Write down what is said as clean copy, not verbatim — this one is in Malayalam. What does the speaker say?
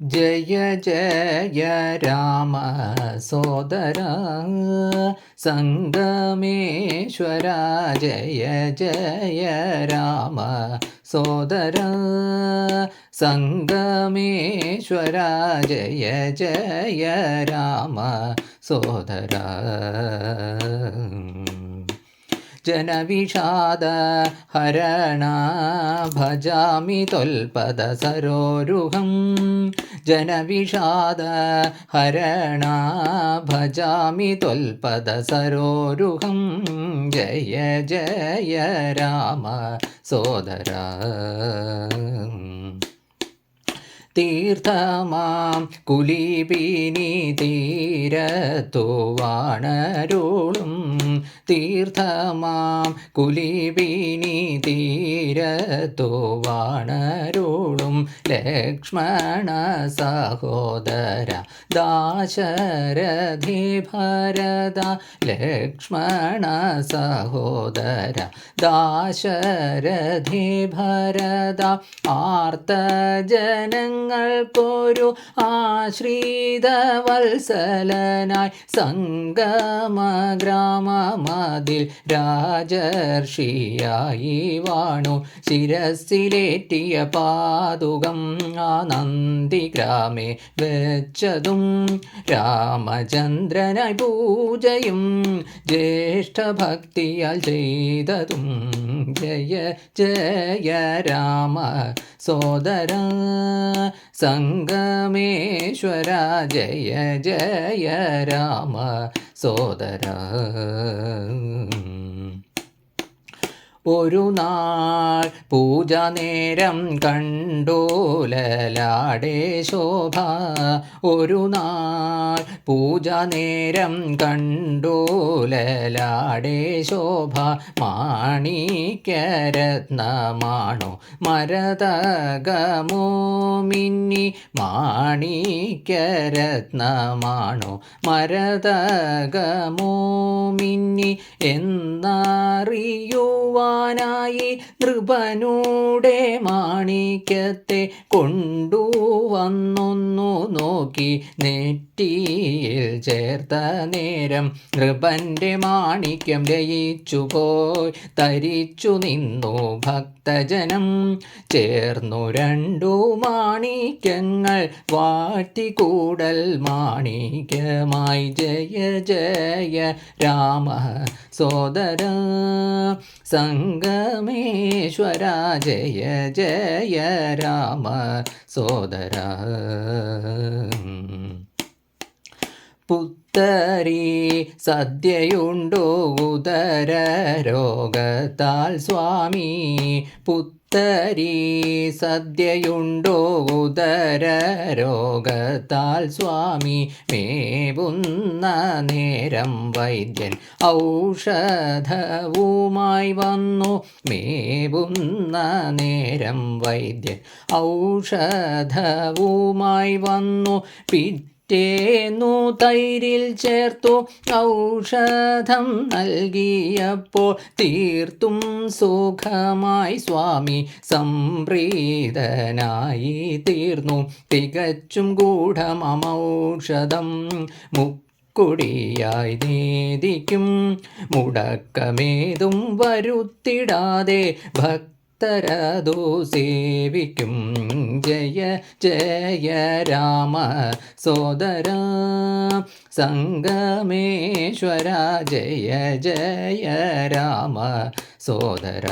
ജയ ജയ രാമ സോദര സംഗമേശ്വര ജയ ജയ രാമ സോദര സംഗമേശ്വര ജയ ജയ രാമ സോദര ജനവിഷാദ ഹരണ ഭജാമി ത്വൽപദ സരോരുഹം ജനവിഷാദ ഹരണ ഭജാമി ത്വൽപദ സരോരുഹം ജയ ജയ രാമ സോദര തീർത്ഥമാം കുലീപിനി തീരത്തു വാണരുളും തീർത്ഥമാം കുലീപിനി തീരത്തു വാണരുളും ലക്ഷ്മണ സഹോദര ദാശരഥി ഭരത ലക്ഷ്മണ സഹോദര ദാശരഥി ഭരത ആർത്തജനങ്ങൾക്കൊരു ആശ്രിതവത്സലനായി സംഗമഗ്രാമമതിൽ രാജർഷിയായി വാണു ശിരസിലേറ്റിയ പാതുകം ആ നന്ദിഗ്രാമേ വെച്ചതും രാമചന്ദ്രനായി പൂജയും ജ്യേഷ്ഠഭക്തിയാൽ ചെയ്തതും ജയ ജയ രാമ സോദര സംഗമേശ്വര ജയ ജയ രാമ സോദര ഒരു നാൾ പൂജ നേരം കണ്ടോലലാടേ ശോഭ ഒരു നാൾ പൂജ നേരം കണ്ടോലലാടേ ശോഭ മാണിക്യരത്നമാണോ മരതകമോ മിന്നി മാണിക്യരത്നമാണോ മരതകമോ മിന്നി എന്നറിയുവാനായി നൃപനൂടെ മാണിക്യത്തെ കൊണ്ടുവന്നൊന്നു നോക്കി നെറ്റിയിൽ ചേർത്ത നേരം നൃപൻ്റെ മാണിക്യം ലയിച്ചുപോയി തരിച്ചു നിന്നു ഭക്തജനം ചേർന്നു രണ്ടു മാണിക്യങ്ങൾ വാറ്റിക്കൂടൽ മാണിക്യമായി ജയ ജയ രാമ സോദര സംഗമേശ്വര ജയ ജയ രാമ സോദര പുത്തരി സദ്യയുണ്ടോ ഉദര രോഗത്താൽ സ്വാമി പുത്തരി സദ്യയുണ്ടോ ഉദര രോഗത്താൽ സ്വാമി മേവുന്ന നേരം വൈദ്യൻ ഔഷധവുമായി വന്നു മേവുന്ന നേരം വൈദ്യൻ ഔഷധവുമായി വന്നു പിറ്റേന്നു തൈരിൽ ചേർത്തു ഔഷധം നൽകിയപ്പോൾ തീർത്തും സുഖമായി സ്വാമി സംപ്രീതനായി തീർന്നു തികച്ചും ഗൂഢമൗഷധം മുക്കുടിയായി നേദിക്കും മുടക്കമേതും വരുത്തിടാതെ ഭക്തരതു സേവിക്കും ജയ ജയ രാമ സോദര സംഗമേശ്വര ജയ ജയ രാമ സോദര